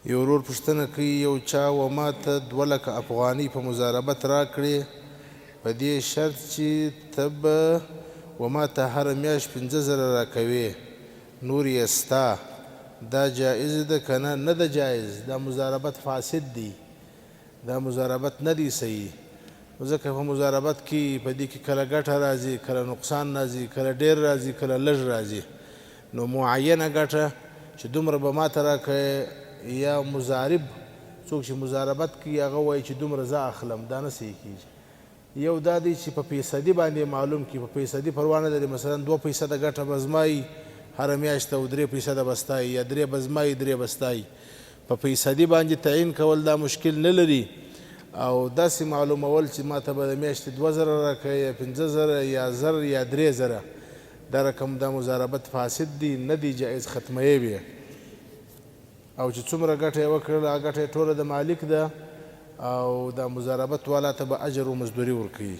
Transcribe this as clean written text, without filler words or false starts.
یو ورور پوښتنه کوي یو چا و ما ته 2 لکه افغانۍ په مضاربت راکړې په دې شرط چې ته به و ما ته هره میاشت 5000 راکوې نور یې ستا دا جایز ده که نه؟ نه ده جایز، دا مضاربت فاسد دی، دا مضاربت نه دی صحیح. ځکه په مضاربت کې په دې کې کله ګټه راځي، کله نقصان راځي، کله ډېر راځي، کله لږ راځي. نو معینه ګټه چې دومره به ما ته راکوې، یا مضارب څوک چې مضاربت کوي هغه وایي چې دومره زه اخلم، دا نه صحیح کېږي. یو دا دی چې په فیصدي باندې معلوم کړي، په فیصدي پروا نه لري، مثلا 2% ګټه به زما وي هره میاشت او 3% به ستا وي، یا 3 به زما وي 3 به ستا وي. په فیصدي باندې تعیین کول دا مشکل نه لري، او داسې معلومول چې ما ته به د میاشتې 2000 راکوې یا 5000 یا 1000 یا 3000، دا رقم دا مضاربت فاسد دی، نه دی جایز، ختموي به. او چې څومره ګټه یې وکړله هغه ګټه یې ټوله د مالک ده، او دا مضاربت والا ته به اجر و مزدوري ورکوي.